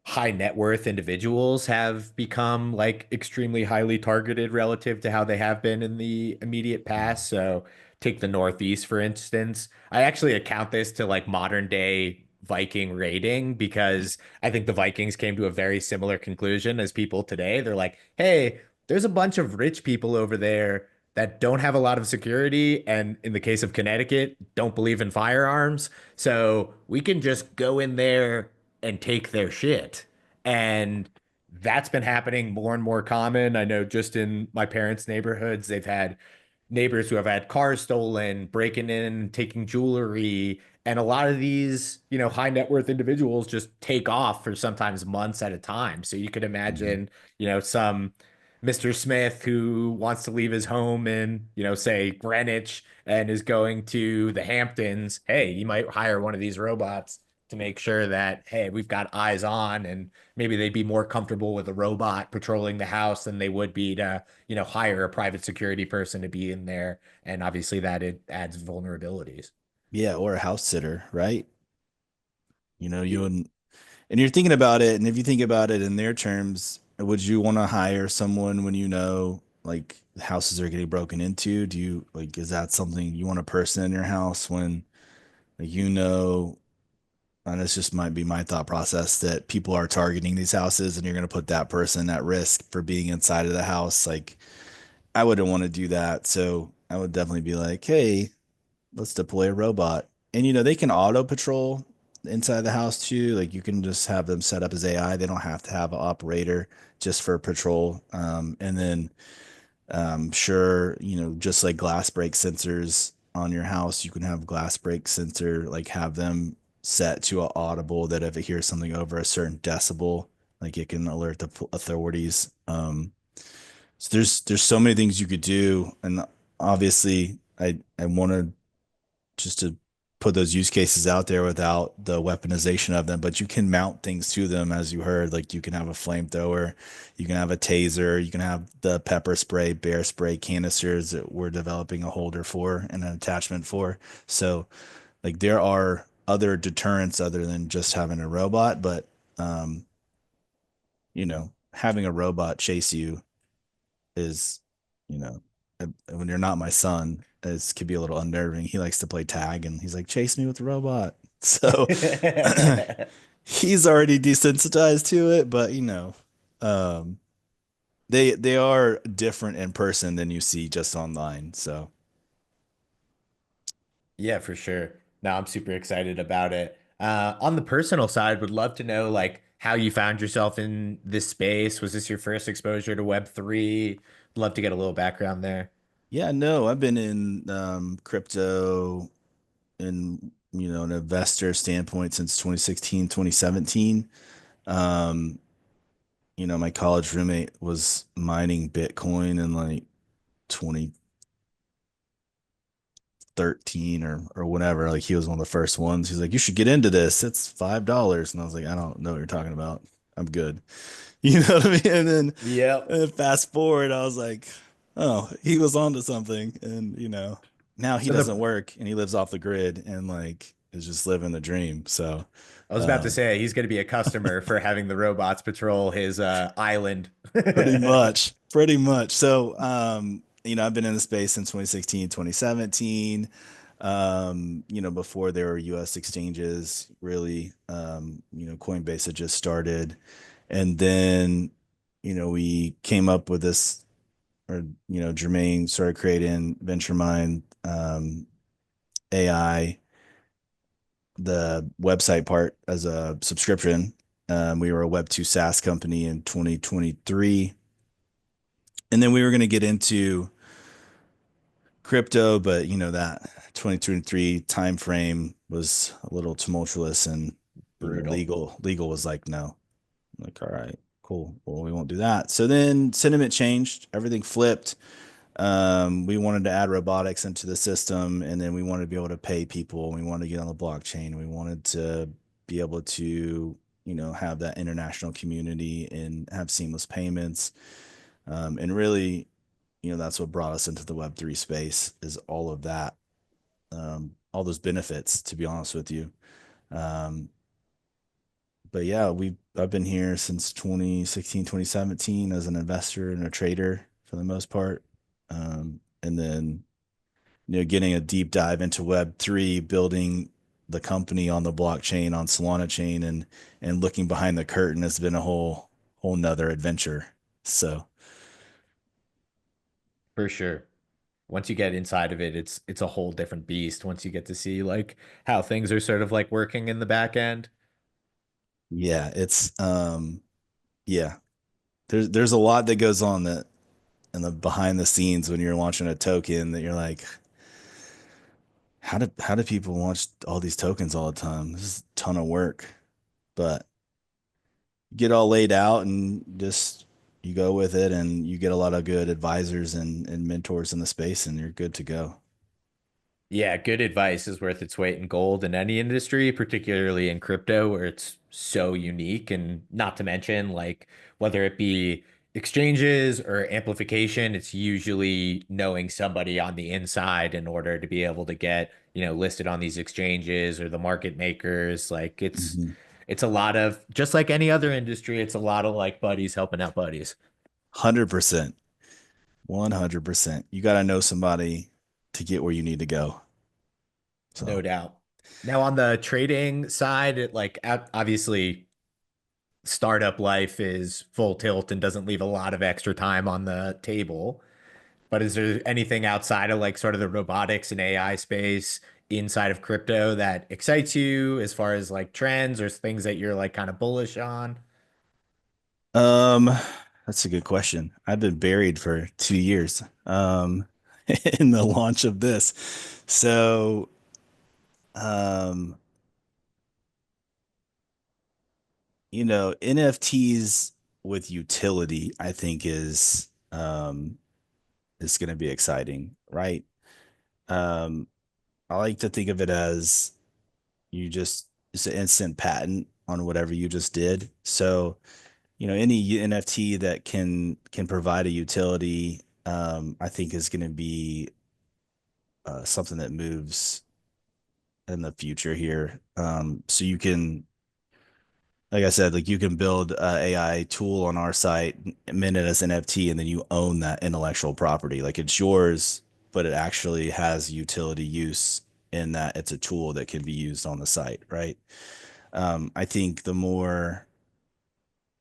high net worth individuals have become like extremely highly targeted relative to how they have been in the immediate past. So take the Northeast, for instance. I actually account this to like modern day Viking raiding because I think the Vikings came to a very similar conclusion as people today. They're like, hey, there's a bunch of rich people over there that don't have a lot of security, and in the case of Connecticut, don't believe in firearms. So we can just go in there and take their shit. And that's been happening more and more common. I know just in my parents' neighborhoods, they've had neighbors who have had cars stolen, breaking in, taking jewelry. And a lot of these, high net worth individuals just take off for sometimes months at a time. So you could Mhm. imagine, some Mr. Smith who wants to leave his home in, say Greenwich and is going to the Hamptons. Hey, you might hire one of these robots to make sure that, hey, we've got eyes on, and maybe they'd be more comfortable with a robot patrolling the house than they would be to, hire a private security person to be in there. And obviously that it adds vulnerabilities. Yeah, or a house sitter, right? You and you're thinking about it, and if you think about it in their terms, would you want to hire someone when like houses are getting broken into? Do you like is that something you want a person in your house when like and this just might be my thought process that people are targeting these houses and you're going to put that person at risk for being inside of the house. Like I wouldn't want to do that. So I would definitely be like, hey, let's deploy a robot. And they can auto patrol inside the house too. Like you can just have them set up as AI. They don't have to have an operator just for patrol. And then sure, just like glass break sensors on your house, you can have glass break sensor, like have them set to an audible that if it hears something over a certain decibel, like it can alert the authorities. So there's so many things you could do, and obviously I wanted just to put those use cases out there without the weaponization of them. But you can mount things to them, as you heard. Like you can have a flamethrower, you can have a taser, you can have the pepper spray, bear spray canisters that we're developing a holder for and an attachment for. So, like, there are other deterrents other than just having a robot, but um, having a robot chase you is, you know, when you're not my son, it could be a little unnerving. He likes to play tag and he's like, chase me with the robot. So, he's already desensitized to it, but um, they are different in person than you see just online. So Yeah, for sure. No, I'm super excited about it. On the personal side, would love to know like how you found yourself in this space. Was this your first exposure to Web3? Love to get a little background there. yeah, no, I've been in crypto in an investor standpoint since 2016, 2017. Um, my college roommate was mining Bitcoin in like 2013 or whatever. Like he was one of the first ones. He's like, you should get into this. It's $5. And I was like, I don't know what you're talking about. I'm good. You know what I mean? And then Yep. fast forward, I was like, oh, he was onto something. And now he So the doesn't work and he lives off the grid and like is just living the dream. So I was about to um say he's going to be a customer for having the robots patrol his island. pretty much. Pretty much. So I've been in the space since 2016, 2017. Before there were US exchanges, really, Coinbase had just started. And then, we came up with this, or, Jermaine started creating VentureMind, AI, the website part as a subscription. We were a Web2 SaaS company in 2023. And then we were going to get into crypto, but that 2023 time frame was a little tumultuous and Brutal. legal was like no. I'm like, all right, cool. Well, we won't do that. So then sentiment changed, everything flipped. We wanted to add robotics into the system, and then we wanted to be able to pay people. We wanted to get on the blockchain. We wanted to be able to, have that international community and have seamless payments. And really, that's what brought us into the Web3 space is all of that, all those benefits, to be honest with you. Um, but yeah, I've been here since 2016, 2017 as an investor and a trader for the most part. And then, getting a deep dive into Web3, building the company on the blockchain on Solana chain and looking behind the curtain has been a whole nother adventure. So For sure. Once you get inside of it, it's a whole different beast once you get to see like how things are sort of like working in the back end. yeah, it's yeah, there's a lot that goes on that in the behind the scenes when you're launching a token that you're like, how do people launch all these tokens all the time? This is a ton of work, but get all laid out and just you go with it and you get a lot of good advisors and mentors in the space and you're good to go. Yeah, good advice is worth its weight in gold in any industry, particularly in crypto, where it's so unique. And not to mention, like, whether it be exchanges or amplification, it's usually knowing somebody on the inside in order to be able to get, listed on these exchanges or the market makers. Like, Mhm. it's a lot of just like any other industry, it's a lot of like buddies helping out buddies. 100%. 100%. You got to know somebody to get where you need to go. No So, doubt. Now on the trading side, it like obviously startup life is full tilt and doesn't leave a lot of extra time on the table. But is there anything outside of like sort of the robotics and AI space inside of crypto that excites you as far as like trends or things that you're like kind of bullish on? um, that's a good question. I've been buried for 2 years, in the launch of this. So, um, NFTs with utility, I think is going to be exciting, right? Um, I like to think of it as it's an instant patent on whatever you just did. So, any NFT that can provide a utility, I think is going to be something that moves in the future here. So you can, like I said, like you can build a AI tool on our site, mint it as NFT, and then you own that intellectual property. Like it's yours, but it actually has utility use in that it's a tool that can be used on the site, right? I think the more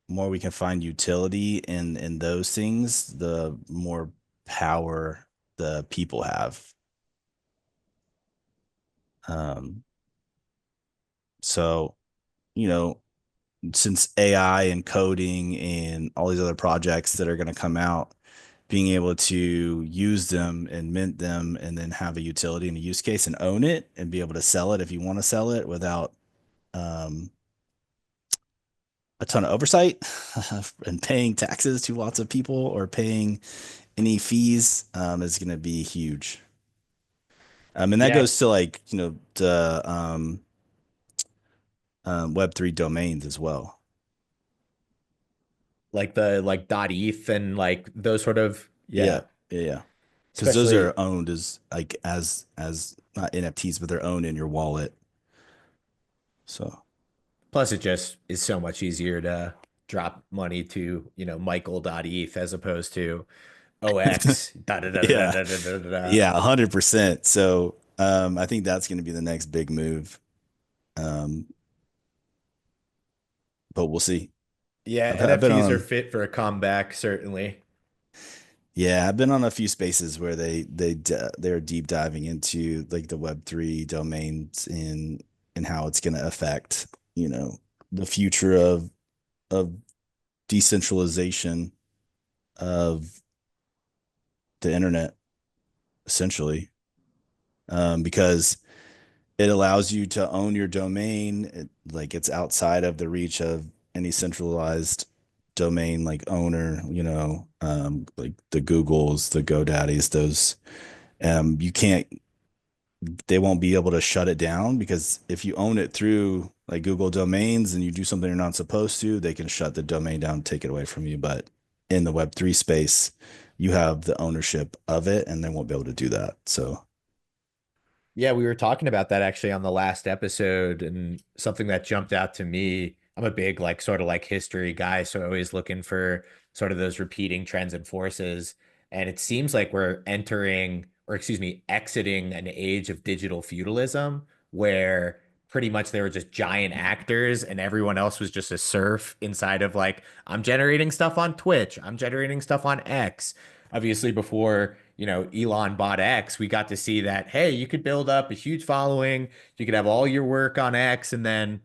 we can find utility in those things, the more power the people have. Um, so, you know, since AI and coding and all these other projects that are going to come out, being able to use them and mint them and then have a utility and a use case and own it and be able to sell it if you want to sell it without um, a ton of oversight and paying taxes to lots of people or paying any fees is going to be huge. And that Yeah, goes to like, the Web3 domains as well. like the like .eth and like those sort of, Yeah, yeah, yeah, yeah. Because those are especially owned as like as not NFTs, but they're owned in your wallet. So plus it just is so much easier to drop money to, Michael.eth as opposed to OX da da da da yeah, da da da da. Da. yeah, 100%. So I think that's going to be the next big move. Um, but we'll see. Yeah, I've been NFTs are on fit for a comeback, certainly. Yeah, I've been on a few spaces where they're deep diving into like the Web3 domains and how it's going to affect, the future of decentralization of the internet, essentially. Because it allows you to own your domain. Like it's outside of the reach of any centralized domain like owner, like the Googles, the GoDaddies, those you can't they won't be able to shut it down because if you own it through like Google domains and you do something you're not supposed to, they can shut the domain down, take it away from you. But in the Web3 space, you have the ownership of it and they won't be able to do that. So Yeah, we were talking about that actually on the last episode, and something that jumped out to me. I'm a big like sort of like history guy, so always looking for sort of those repeating trends and forces. And it seems like we're entering, or excuse me, exiting an age of digital feudalism where pretty much they were just giant actors and everyone else was just a serf inside of like, I'm generating stuff on Twitch, I'm generating stuff on X. Obviously, before, Elon bought X, we got to see that, hey, you could build up a huge following, you could have all your work on X, and then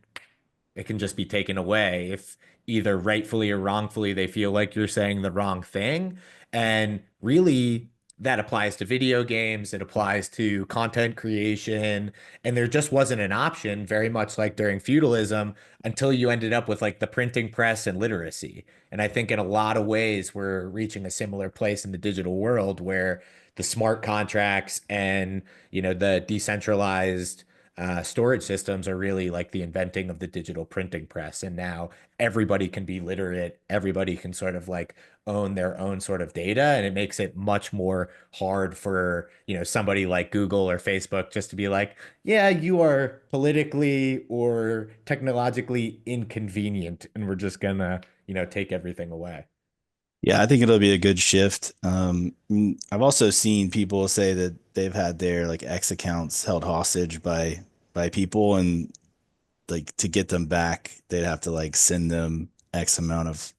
it can just be taken away if either rightfully or wrongfully they feel like you're saying the wrong thing. And really, that applies to video games, it applies to content creation. And there just wasn't an option, very much like during feudalism, until you ended up with like the printing press and literacy. And I think in a lot of ways, we're reaching a similar place in the digital world where the smart contracts and, the decentralized storage systems are really like the inventing of the digital printing press. And now everybody can be literate. Everybody can sort of like own their own sort of data. And it makes it much more hard for, somebody like Google or Facebook just to be like, yeah, you are politically or technologically inconvenient. And we're just gonna, take everything away. yeah, I think it'll be a good shift. I've also seen people say that they've had their like X accounts held hostage by people and like to get them back, they'd have to like send them X amount of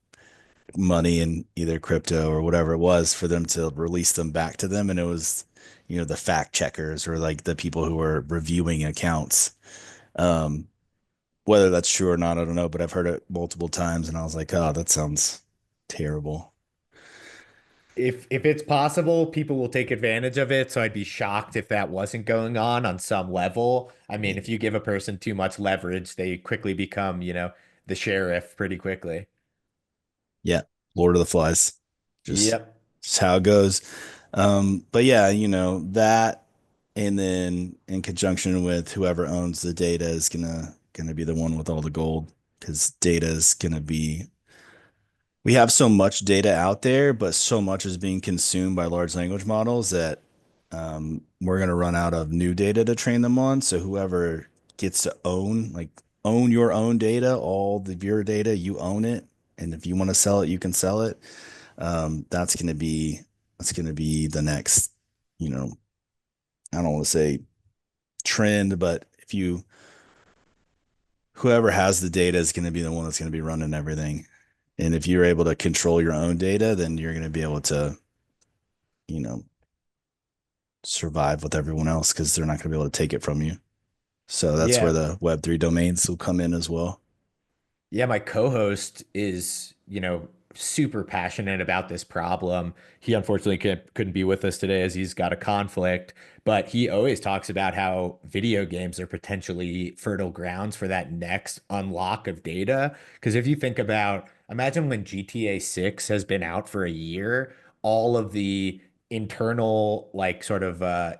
money in either crypto or whatever it was for them to release them back to them. And it was, the fact checkers or like the people who were reviewing accounts. Um, whether that's true or not, I don't know, but I've heard it multiple times and I was like, oh, that sounds terrible. If it's possible, people will take advantage of it. So I'd be shocked if that wasn't going on some level. I mean, if you give a person too much leverage, they quickly become, the sheriff pretty quickly. Yeah. Lord of the Flies. Just, Yep. just how it goes. But yeah, that and then in conjunction with whoever owns the data is gonna be the one with all the gold because data is gonna be we have so much data out there, but so much is being consumed by large language models that we're going to run out of new data to train them on. So whoever gets to own your own data, all the your data, you own it. And if you want to sell it, you can sell it. That's going to be the next, you know, I don't want to say trend, but if you whoever has the data is going to be the one that's going to be running everything. And if you're able to control your own data, then you're going to be able to, you know, survive with everyone else because they're not going to be able to take it from you. So that's where Yeah. the Web3 domains will come in as well. Yeah, my co-host is, super passionate about this problem. He unfortunately couldn't be with us today as he's got a conflict, but he always talks about how video games are potentially fertile grounds for that next unlock of data. Because if you think about, imagine when GTA 6 has been out for a year, all of the internal, like sort of the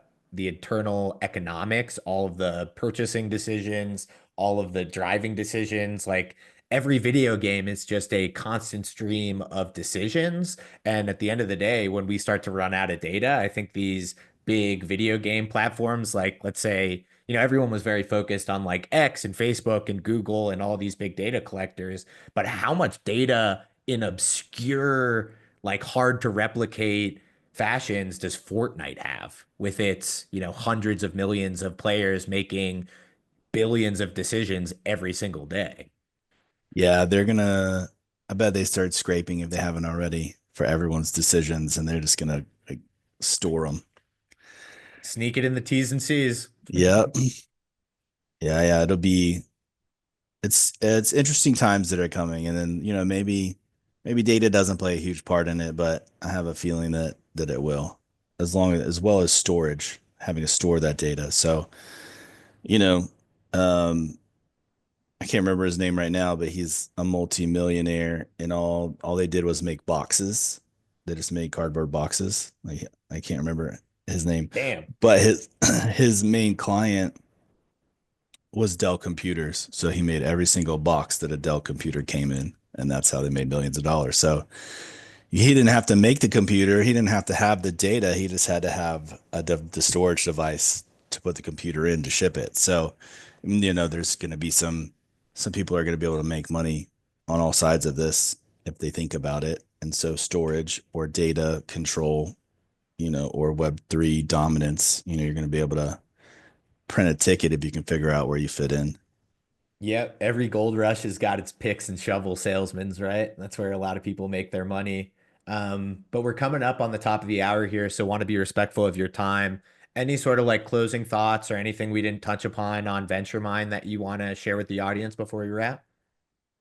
internal economics, all of the purchasing decisions, all of the driving decisions, like every video game is just a constant stream of decisions. And at the end of the day, when we start to run out of data, I think these big video game platforms, like let's say, everyone was very focused on like X and Facebook and Google and all these big data collectors, but how much data in obscure, like hard to replicate fashions does Fortnite have with its, hundreds of millions of players making billions of decisions every single day? Yeah, I bet they start scraping if they haven't already for everyone's decisions and they're just going to like store them. Sneak it in the T's and C's. Yep. Yeah, yeah, it's interesting times that are coming and then, maybe data doesn't play a huge part in it, but I have a feeling that it will. As well as storage, having to store that data. So, you know, um I can't remember his name right now, but he's a multi-millionaire and all they did was make boxes. They just made cardboard boxes. Like I can't remember his name, Damn. but his his main client was Dell computers. So he made every single box that a Dell computer came in, and that's how they made millions of dollars. So he didn't have to make the computer. He didn't have to have the data. He just had to have the storage device to put the computer in to ship it. So, there's going to be some people are going to be able to make money on all sides of this if they think about it. And so storage or data control, or Web3 dominance, you're going to be able to print a ticket if you can figure out where you fit in. Yep. Every gold rush has got its picks and shovel salesmen's, right? That's where a lot of people make their money. But we're coming up on the top of the hour here, so want to be respectful of your time. Any sort of like closing thoughts or anything we didn't touch upon on VentureMind that you want to share with the audience before we wrap?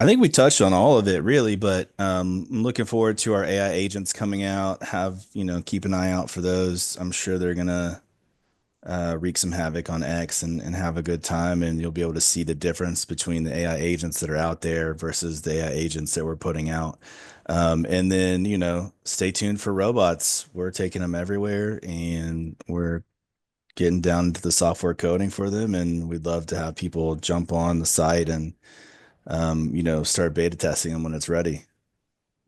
I think we touched on all of it really, but I'm looking forward to our AI agents coming out. Keep an eye out for those. I'm sure they're gonna wreak some havoc on X and have a good time, and you'll be able to see the difference between the AI agents that are out there versus the AI agents that we're putting out. And then, stay tuned for robots. We're taking them everywhere, and we're getting down to the software coding for them, and we'd love to have people jump on the site and start beta testing them when it's ready.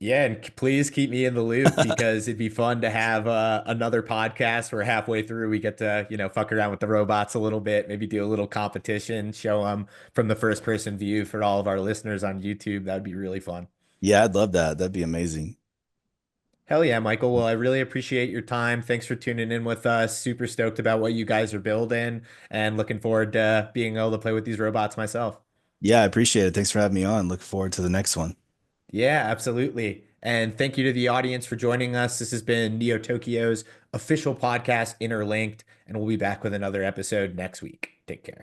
Yeah, and please keep me in the loop because it'd be fun to have another podcast where halfway through we get to, fuck around with the robots a little bit, maybe do a little competition, show them from the first person view for all of our listeners on YouTube. That'd be really fun. Yeah, I'd love that. That'd be amazing. Hell yeah, Michael. Well, I really appreciate your time. Thanks for tuning in with us. Super stoked about what you guys are building and looking forward to being able to play with these robots myself. Yeah, I appreciate it. Thanks for having me on. Look forward to the next one. Yeah, absolutely. And thank you to the audience for joining us. This has been Neo Tokyo's official podcast, Interlinked, and we'll be back with another episode next week. Take care.